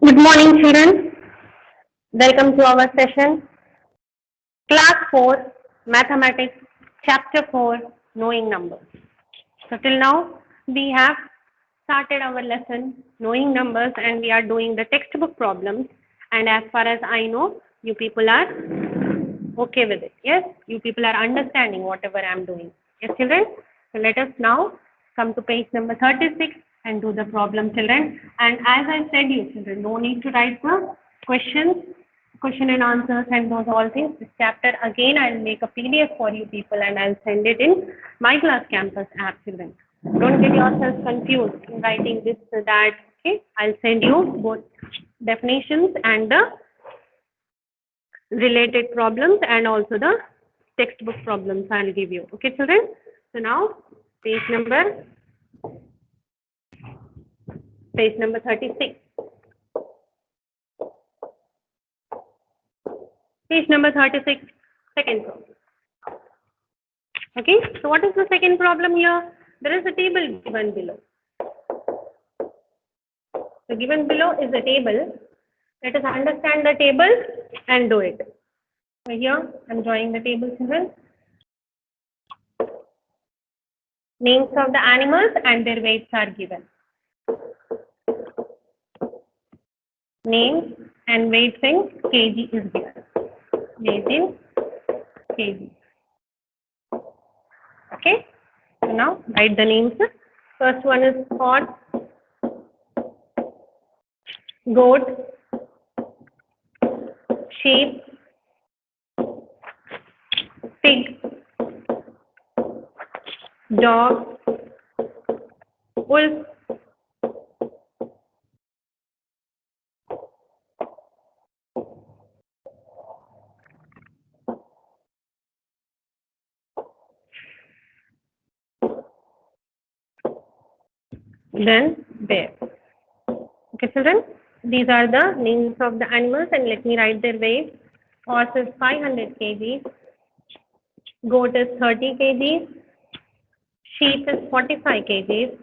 Good morning, children. Welcome to our session. Class 4, Mathematics, Chapter 4, Knowing Numbers. So, till now, we have started our lesson, Knowing Numbers, and we are doing the textbook problems. And as far as I know, you people are okay with it. Yes, you people are understanding whatever I am doing. Yes, children. So, let us now come to page number 36 and do the problem, children. And as I said, you children, no need to write the questions, question and answers, and those all things. This chapter again, I'll make a PDF for you people, and I'll send it in my class campus app, children. Don't get yourselves confused in writing this that. Okay, I'll send you both definitions and the related problems and also the textbook problems I'll give you. Okay, children. So now page number 36. Page number 36, second problem. Okay, so what is the second problem here? There is a table given below. So given below is a table. Let us understand the table and do it. So here I'm drawing the table, children. Names of the animals and their weights are given. Names and weights in kg is given. Weight in kg. Okay. So now write the names. First one is horse, goat, sheep, pig, dog, wolf, then bear. Okay, children, these are the names of the animals and let me write their weight. Horse is 500 kg, goat is 30 kg, sheep is 45 kg,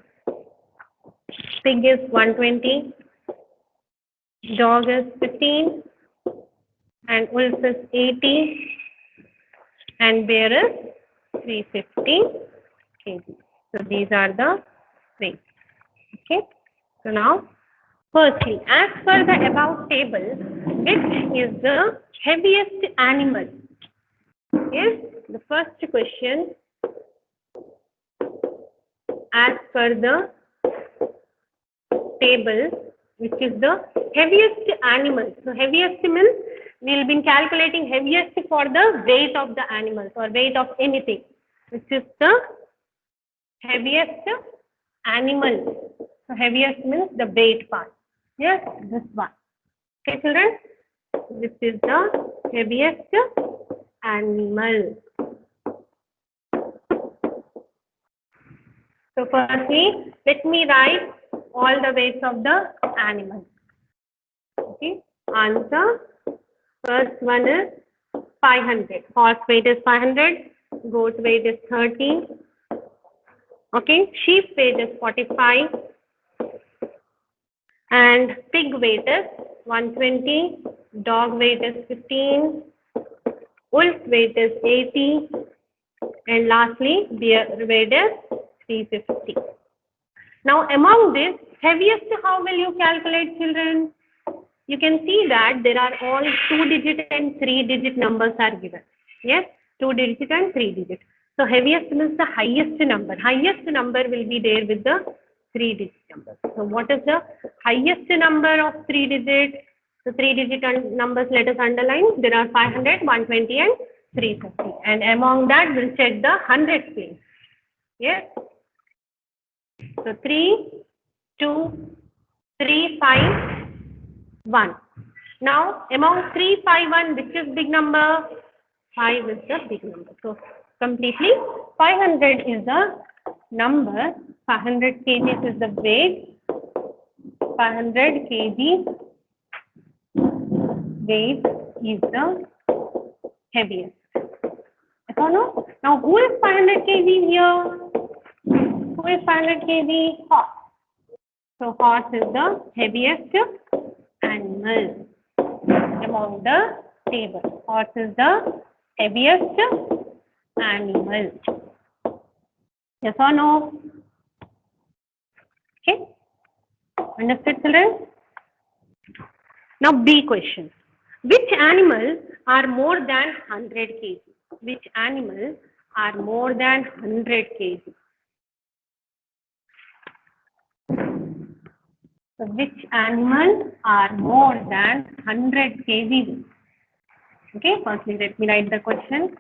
pig is 120, dog is 15, and wolf is 80, and bear is 350 kg. So these are the weights. Okay, so now firstly, as per the above table, which is the heaviest animal? Is the first question. As per the table, which is the heaviest animal. So heaviest means we will be calculating heaviest for the weight of the animals or weight of anything, which is the heaviest animal. So heaviest means the weight part. Yes, this one. Okay, children. This is the heaviest animal. So firstly, let me write all the weights of the animal. Okay, answer. First one is 500. Horse weight is 500. Goat weight is 30. Okay, sheep weight is 45. And pig weight is 120. Dog weight is 15. Wolf weight is 80. And lastly, bear weight is 350. Now, among this, heaviest, how will you calculate, children? You can see that there are all 2-digit and 3-digit numbers are given. Yes, 2-digit and 3-digit. So, heaviest means the highest number. Highest number will be there with the 3-digit number. So, what is the highest number of 3-digit? So, 3-digit numbers, let us underline. There are 500, 120 and 350. And among that, we'll check the 100 place. Yes. So 3, 2, 3, 5, 1. Now among 3, 5, 1, which is big number? 5 is the big number. So completely 500 is the number. 500 kg is the weight. 500 kg weight is the heaviest. Yes or no? Now who is 500 kg here? Who is 500 kg? Horse. So horse is the heaviest animal among the table. Horse is the heaviest animal. Yes or no? Okay. Understood, children? Now B question. Which animals are more than 100 kg? Which animals are more than 100 kg? So which animals are more than 100 kg? Okay, firstly let me write the question.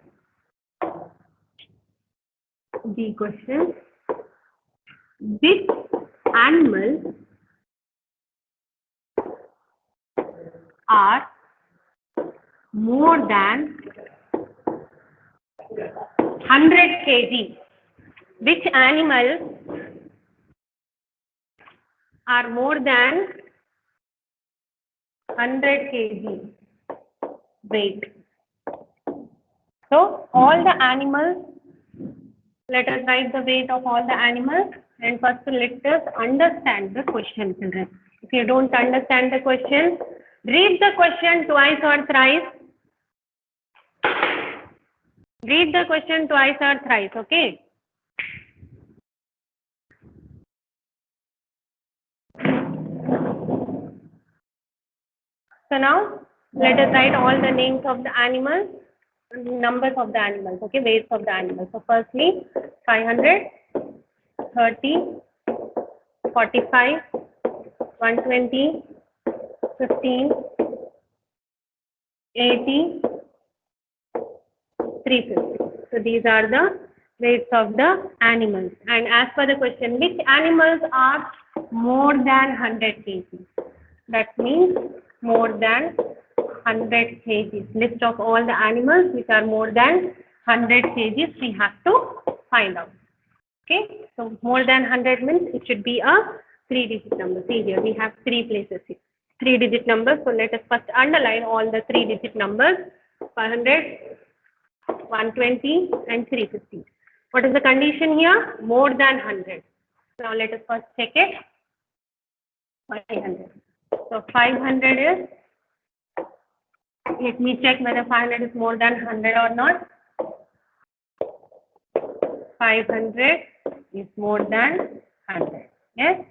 The question. Which animals are more than 100 kg? Which animals are more than 100 kg weight? So all the animals, let us write the weight of all the animals, and first let us understand the question, children. If you don't understand the question, read the question twice or thrice. Read the question twice or thrice, okay? So now let us write all the names of the animals, numbers of the animals, okay, weights of the animals. So firstly, 500, 30, 45, 120, 15, 80, 350. So these are the weights of the animals. And as per the question, which animals are more than 100 kg? That means more than 100 kgs. List of all the animals which are more than 100 kgs we have to find out. Okay, so more than 100 means it should be a 3-digit number. See here, we have 3 places here. 3-digit numbers. So let us first underline all the 3-digit numbers: 500, 120 and 350. What is the condition here? More than 100. Now let us first check it. 500. So 500 is, let me check whether 500 is more than 100 or not. 500 is more than 100. Yes.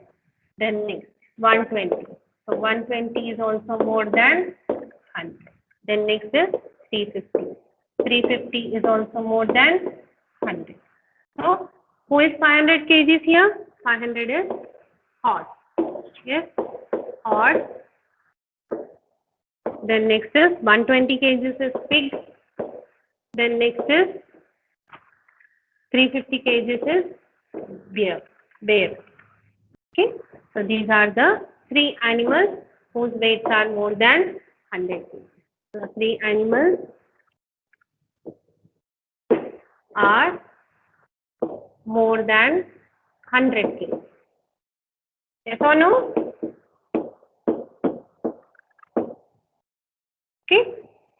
Then next 120. So 120 is also more than 100. Then next is 350. 350 is also more than 100. So who is 500 kgs here? 500 is horse. Yes, horse. Then next is 120 kgs is pig. Then next is 350 kgs is bear. Okay, so these are the 3 animals whose weights are more than 100 kg. So 3 animals are more than 100 kg. Yes or no? Okay,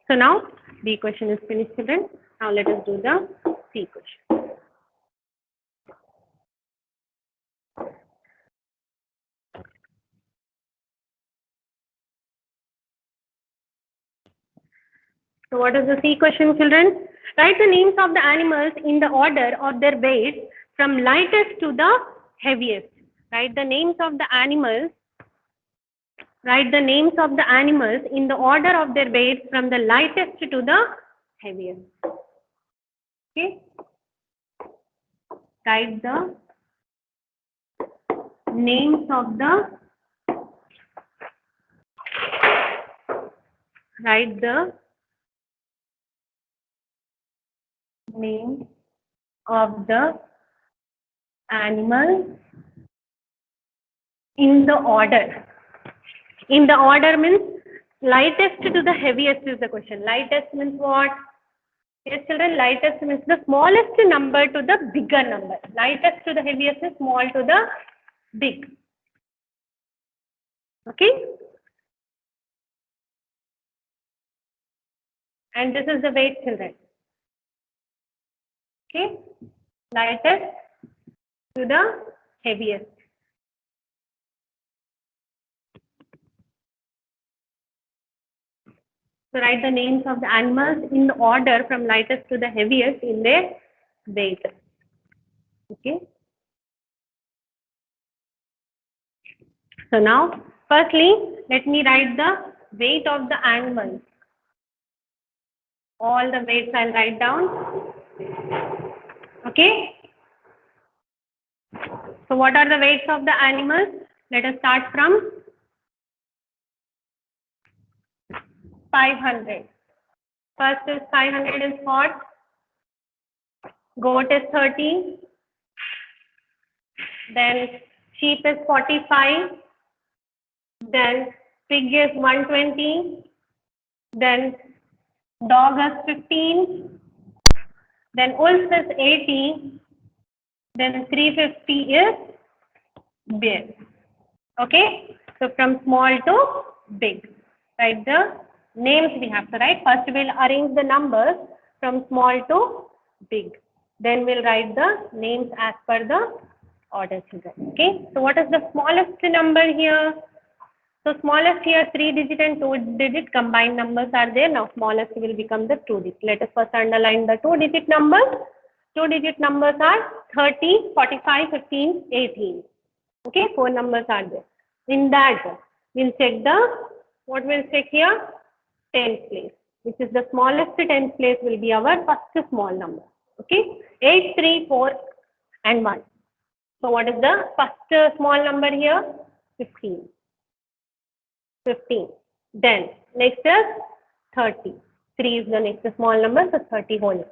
so now B question is finished, children. Now let us do the C question. So what is the C question, children? Write the names of the animals in the order of their weight from lightest to the heaviest. Write the names of the animals. Write the names of the animals in the order of their weight from the lightest to the heaviest. Okay. Write the names of the names of the animals in the order. In the order means lightest to the heaviest is the question. Lightest means what? Yes, children, lightest means the smallest number to the bigger number. Lightest to the heaviest is small to the big. Okay? And this is the weight, children. Okay? Lightest to the heaviest. So write the names of the animals in the order from lightest to the heaviest in their weight. Okay. So now, firstly, let me write the weight of the animals. All the weights I'll write down. Okay. So what are the weights of the animals? Let us start from 500. First is 500 is what? Goat is 30. Then sheep is 45. Then pig is 120. Then dog is 15. Then wolf is 80. Then 350 is bear. Okay. So from small to big. Write the names we have to write. First we'll arrange the numbers from small to big. Then we'll write the names as per the order children. Okay. So what is the smallest number here? So smallest here 3-digit and 2-digit combined numbers are there. Now smallest will become the 2-digit. Let us first underline the 2-digit numbers. 2-digit numbers are 30, 45, 15, 18. Okay, 4 numbers are there. In that, we'll check what we'll check here? 10th place, which is the smallest 10th place will be our first small number. Okay, 8, 3, 4 and 1. So what is the first small number here? 15. 15. Then next is 30. 3 is the next small number, so 30 whole.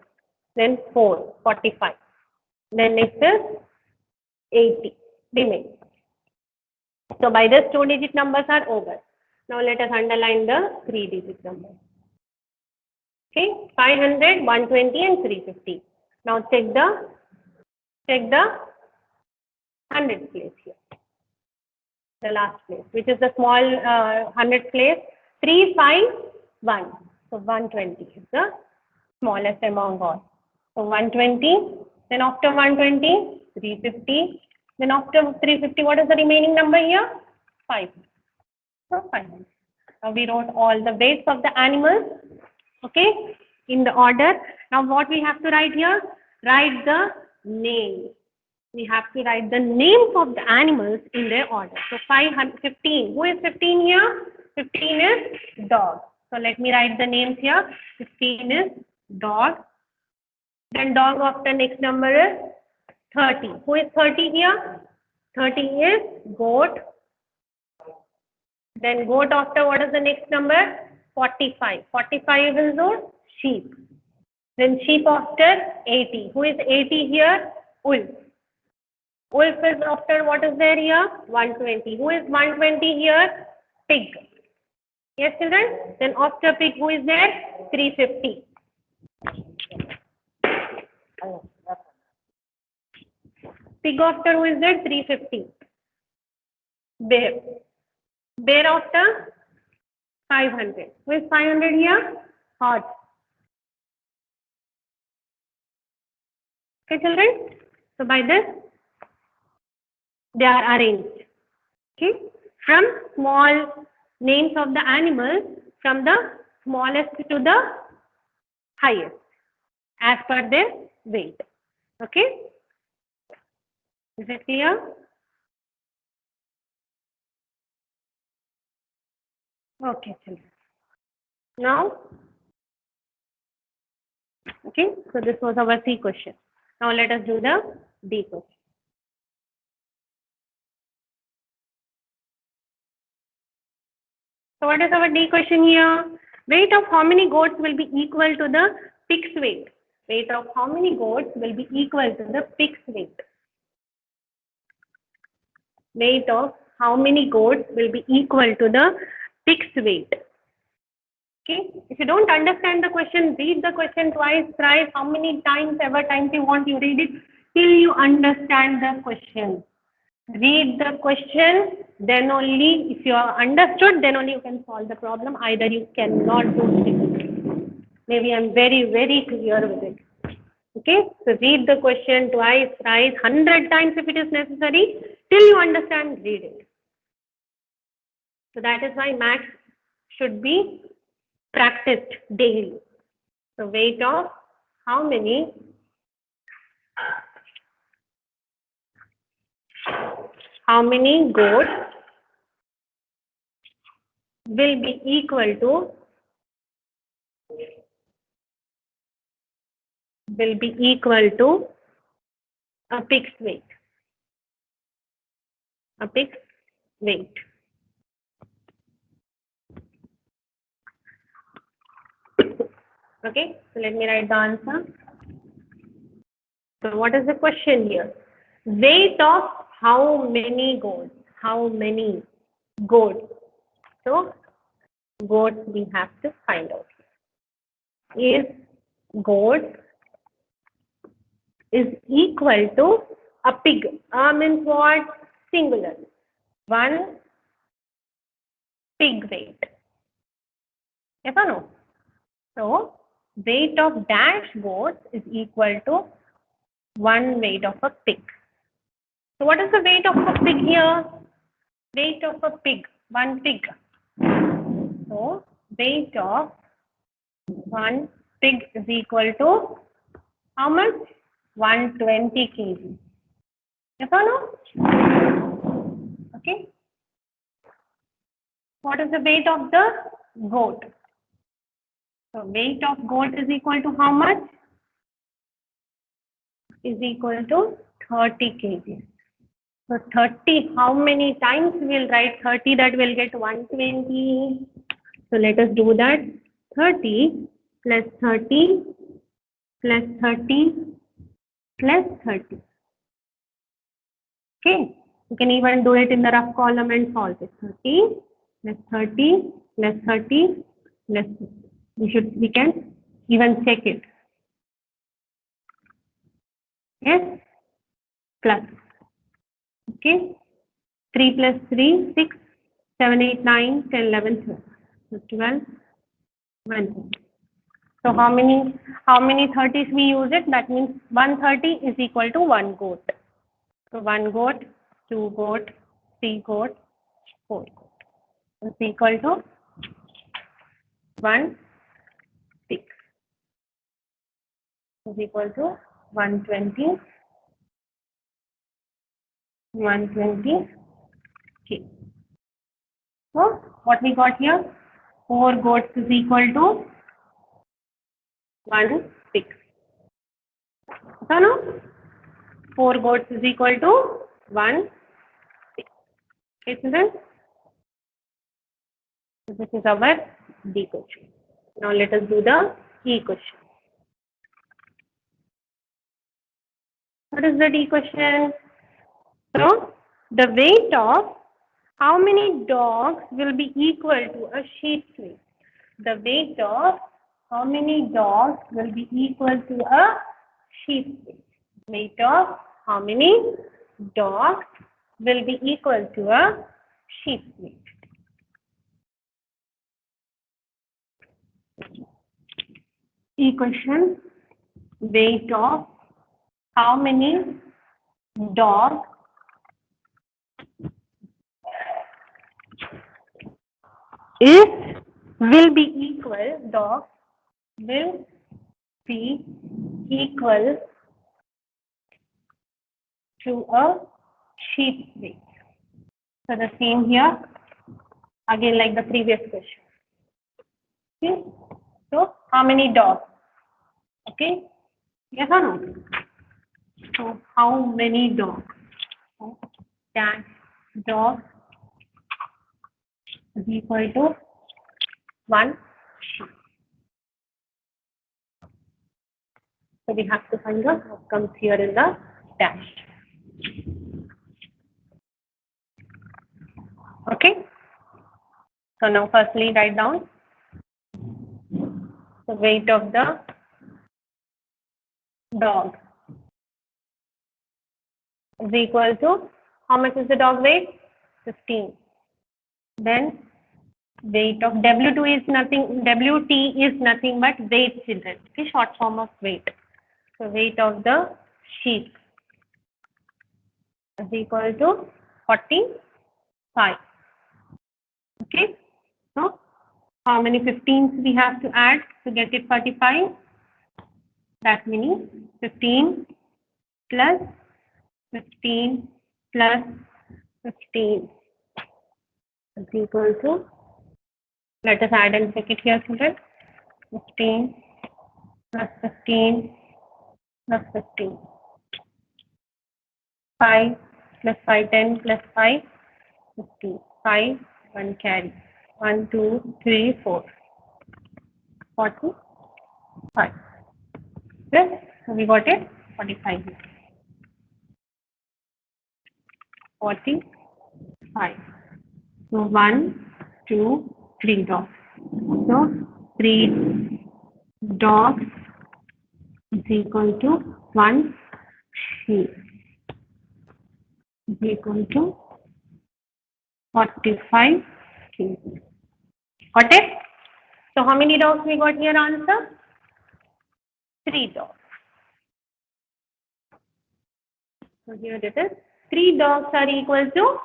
Then 4, 45. Then next is 80. Remain. So by this 2-digit numbers are over. Now let us underline the 3-digit numbers. Okay, 500, 120 and 350. Now check the 100th place here. The last place, which is the small 100th place, 351. So 120 is the smallest among all. So 120, then after 120, 350, then after 350, what is the remaining number here? 5. So 500. Now we wrote all the weights of the animals, okay, in the order. Now what we have to write here? Write the names. We have to write the names of the animals in their order. So 515. Who is 15 here? 15 is dog. So let me write the names here. 15 is dog. Then dog after next number is 30. Who is 30 here? 30 is goat. Then goat after what is the next number? 45. 45 is what? Sheep. Then sheep after 80. Who is 80 here? Wolf. Wolf is after what is there here? 120. Who is 120 here? Pig. Yes, children? Then after pig, who is there? 350. Pig after who is there? 350. Bear. Bear after 500. Who is 500 here? Horse. Okay, children? So by this, they are arranged. Okay? From small names of the animals, from the smallest to the highest, as per their weight. Okay? Is it clear? Okay, children. Now, okay, so this was our C question. Now let us do the D question. So what is our D question here? Weight of how many goats will be equal to the pig's weight? Weight of how many goats will be equal to the pig's weight? Weight of how many goats will be equal to the pig's weight? Okay. If you don't understand the question, read the question twice, thrice, how many times, ever times you want, you read it till you understand the question. Read the question, then only, if you are understood, then only you can solve the problem. Either you cannot do it. Maybe I'm very, very clear with it. Okay, so read the question twice, thrice, 100 times if it is necessary, till you understand, read it. So that is why maths should be practiced daily. So weight of how many goats will be equal to a pig's weight. A pig's weight. Okay, so let me write the answer. So what is the question here? Weight of how many goats? How many goats? So goats we have to find out. Is goat is equal to a pig. Means what? Singular. One pig weight. Yes or no? So weight of dash goats is equal to one weight of a pig. So what is the weight of a pig here? Weight of a pig, one pig. So weight of one pig is equal to how much? 120 kg. Yes or no? Okay. What is the weight of the goat? So weight of goat is equal to how much? Is equal to 30 kg. So 30, how many times we will write 30 that will get 120? So let us do that. 30 plus 30 plus 30 plus 30. Okay, you can even do it in the rough column and solve it. 30 plus 30 plus 30 plus 30. We can even check it. Yes, plus. Okay, 3 plus 3, 6, 7, 8, 9, 10, 11, 12. So 12, 1. So how many 30s we use it? That means 130 is equal to 1 goat. So 1 goat, 2 goat, 3 goat, 4 goat. Is equal to 1 pig. Is equal to 120 kg. So what we got here? 4 goats is equal to 1 pig. So no? 4 goats is equal to 1 pig. Okay, children? So this is our D question. Now let us do the E question. What is the D question? So the weight of how many dogs will be equal to a sheep's weight? The weight of how many dogs will be equal to a sheep's weight? Weight of how many dogs will be equal to a sheep's weight? Equation, weight of how many dogs will be equal to a sheep's weight. So the same here, again like the previous question. Okay. So how many dogs? Okay. Yes or no? So how many dogs? Dash dog is equal to 1 sheep. So we have to find out what comes here in the dash. Okay. So now firstly write down the weight of the dog is equal to, how much is the dog weight? 15. Then weight of W2 is nothing, WT is nothing but weight, children. Okay, short form of weight. So weight of the sheep is equal to 45. Okay. So How many 15s we have to add to get it 45? That means 15 plus 15 plus 15 is equal to, let us add and check it here, children. 15 plus 15 plus 15. 5 plus 5, 10 plus 5, 15. 5, 1 carry. 1, 2, 3, 4. 45. Yes, so we got it 45. 45. So 1, 2, 3 dogs. So 3 dogs is equal to 1 sheep is equal to 45 sheep. Got it? So how many dogs we got here answer? 3 dogs. So here it is. 3 dogs are equal to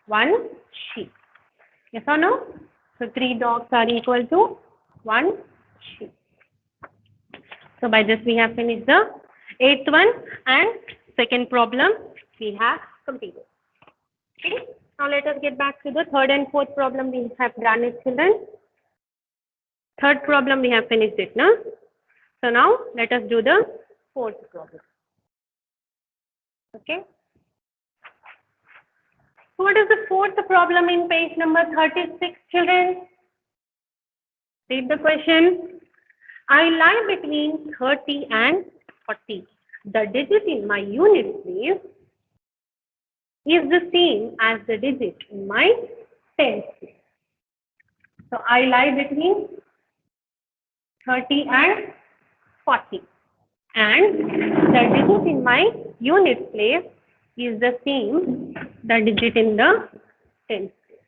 1 sheep. Yes or no? So 3 dogs are equal to 1 sheep. So by this we have finished the 8th one and second problem we have completed. Okay. Now let us get back to the 3rd and 4th problem we have done it, children. 3rd problem we have finished it now. So now let us do the 4th problem. Okay. So what is the 4th problem in page number 36, children? Read the question. I lie between 30 and 40. The digit in my unit place is the same as the digit in my tens place. So I lie between 30 and 40. And the digit in my unit place is the same, the digit in the tens place.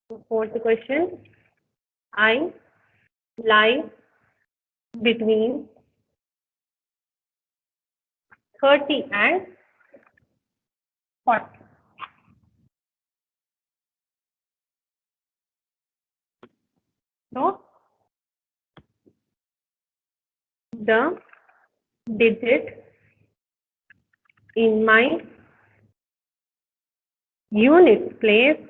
So 4th question. I lie between 30 and 40. So the digit in my unit place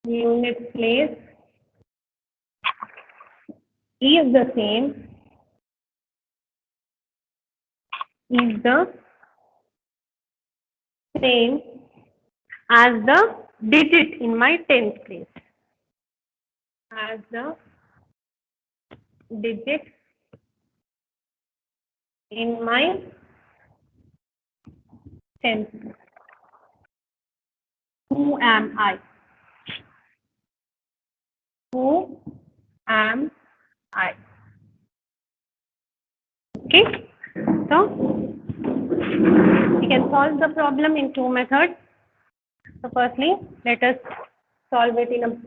is the same as the digit in my tens place. As the digit in my tens place. Who am I? Who am I? Okay. So we can solve the problem in 2 methods. So firstly, let us solve it in a,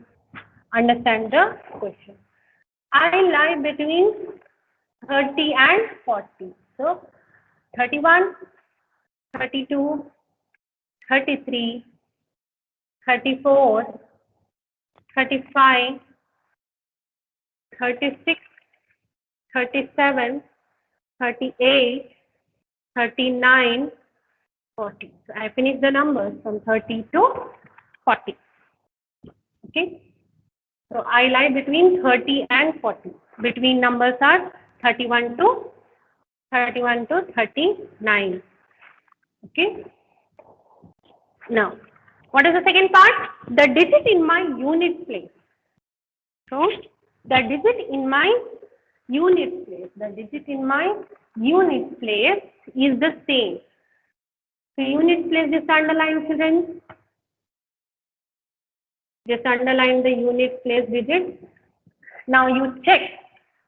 understand the question. I lie between 30 and 40. So 31, 32, 33, 34, 35, 36, 37, 38, 39, 40. So I finished the numbers from 30 to 40. Okay. So I lie between 30 and 40. Between numbers are 31 to 39. Okay. Now, what is the second part? The digit in my unit place. So the digit in my unit place, is the same. So unit place, just underline, children. Just underline the unit place digit. Now you check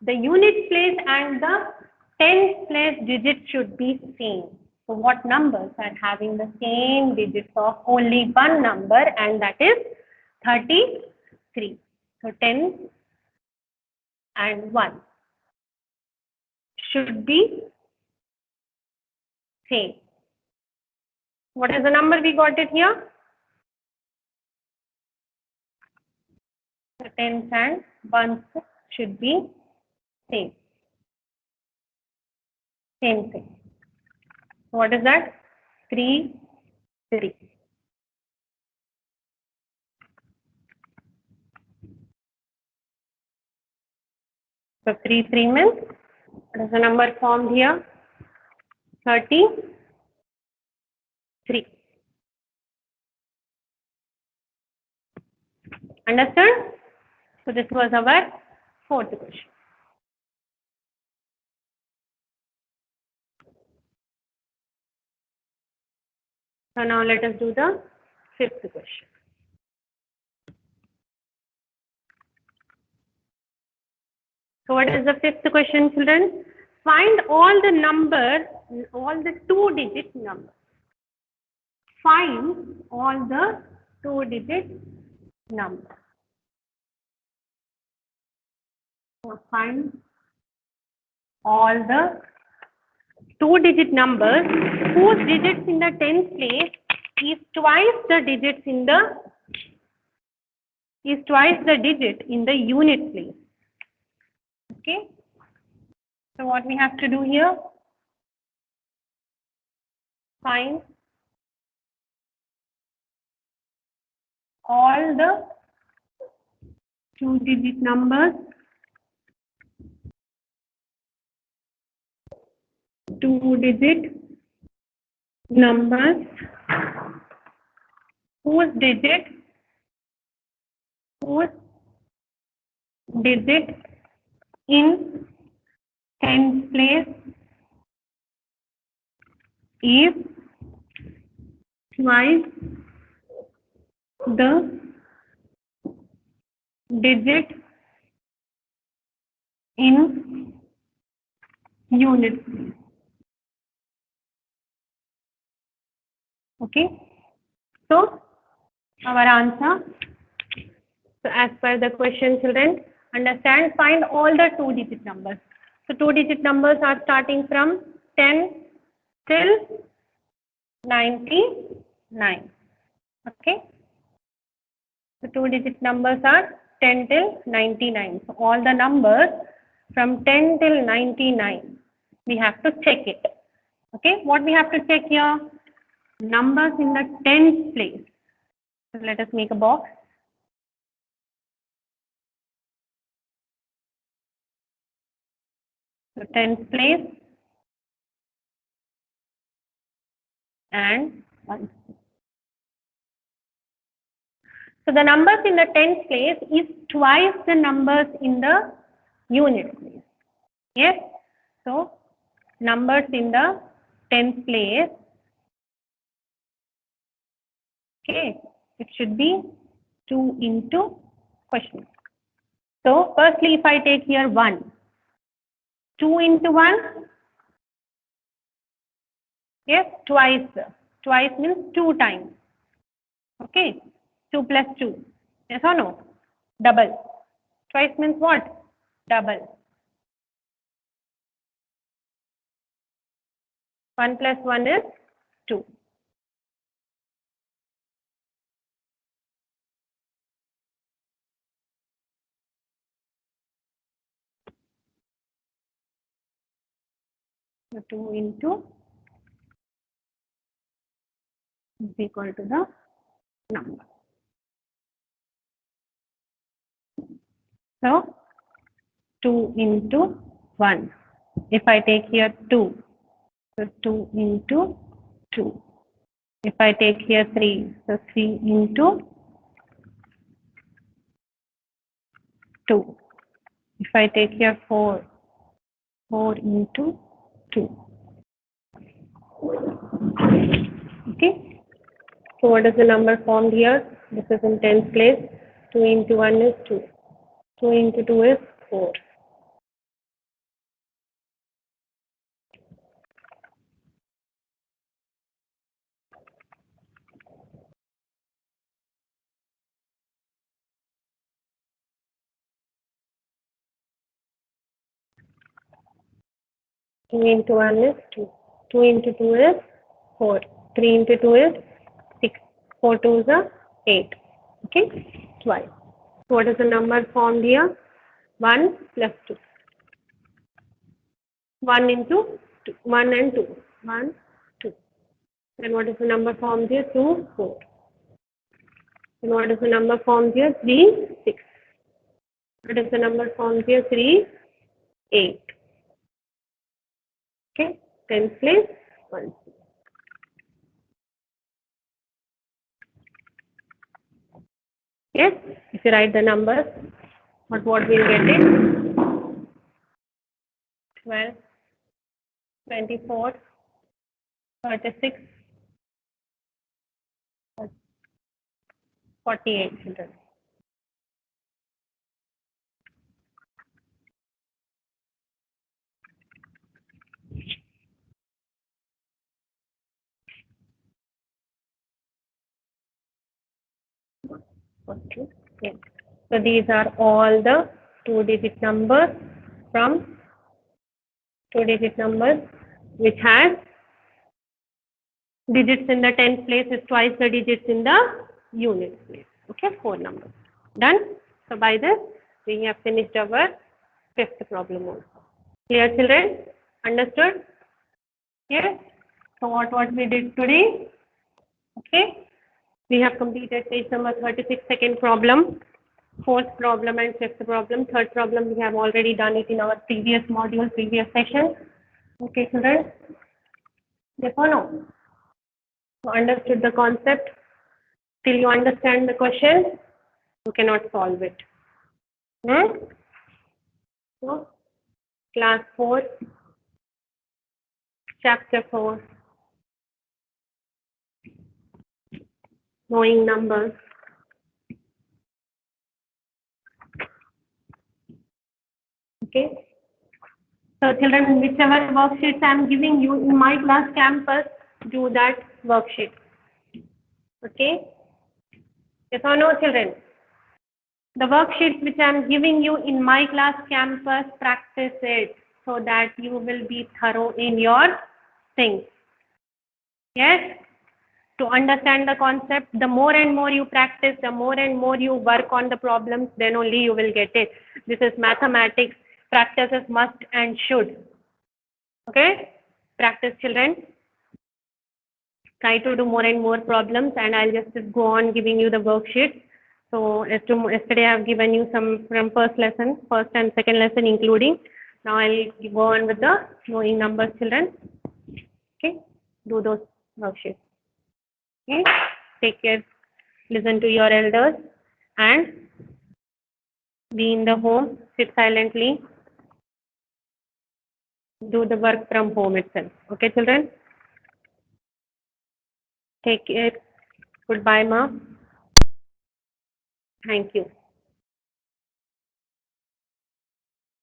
the unit place and the tens place digit should be same. So what numbers are having the same digits of only one number, and that is 33. So 10 and 1 should be same. What is the number we got it here? The tens and ones should be same. Same thing. What is that? 3, 3. So 3, 3 means what is the number formed here? 33. Understood? So this was our fourth question. So now let us do the fifth question. So what is the fifth question, children? Find all the numbers, all the 2-digit numbers. Find all the 2-digit numbers. So find all the 2-digit numbers whose digits in the tens place is twice the digit in the unit place. Okay. So what we have to do here? Find all the 2-digit numbers, whose digit in tens place is twice the digit in unit place. Okay. So our answer. So as per the question, children, understand, find all the 2-digit numbers. So 2-digit numbers are starting from 10 till 99. Okay. The 2-digit numbers are 10 till 99. So all the numbers from 10 till 99, we have to check it. Okay. What we have to check here? Numbers in the tens place. So let us make a box. So tens place and ones. So the numbers in the tens place is twice the numbers in the unit place. Yes. So numbers in the tens place. Okay. It should be 2 into question. So firstly, if I take here 1, 2 into 1. Yes, twice. Twice means 2 times. Okay. 2 plus 2. Yes or no? Double. Twice means what? Double. 1 plus 1 is 2. So 2 into is equal to the number. So 2 into 1. If I take here 2, so 2 into 2. If I take here 3, so 3 into 2. If I take here 4, 4 into 2. Okay. So what is the number formed here? This is in tens place. 2 into 1 is 2. 2 into 2 is 4. Two into 1 is 2. 2 into 2 is 4. 3 into 2 is 6. 4 2s are 8. Okay. Twice. What is the number formed here? 1 plus 2. 1 into 2. 1 and 2. 1, 2. And what is the number formed here? 2, 4. And what is the number formed here? 3, 6. What is the number formed here? 3, 8. Okay. 10 place 1. Yes. If you write the numbers, what we'll get it? 12, 24, 36, 48 children. Okay. Yes. So these are all the 2-digit numbers from 2-digit numbers which has digits in the tens place is twice the digits in the units place. Okay, 4 numbers. Done. So by this we have finished our 5th problem also. Clear children? Understood? Yes. So what we did today? Okay. We have completed page number 36, second problem, 4th problem and 5th problem. 3rd problem we have already done it in our previous module, previous session. Okay, children? Yes or no? So understood the concept? Till you understand the question, you cannot solve it. So, class 4, chapter 4, knowing numbers. Okay. So children, whichever worksheets I am giving you in my class campus, do that worksheet. Okay. Yes or no, children? The worksheets which I am giving you in my class campus, practice it so that you will be thorough in your things. Yes? To understand the concept, the more and more you practice, the more and more you work on the problems, then only you will get it. This is mathematics. Practice is must and should. Okay? Practice, children. Try to do more and more problems, and I'll just go on giving you the worksheet. So yesterday I have given you some from first lesson, first and second lesson including. Now I'll go on with the knowing numbers, children. Okay? Do those worksheets. Okay? Take care. Listen to your elders and be in the home. Sit silently. Do the work from home itself. Okay, children? Take care. Goodbye, ma. Thank you.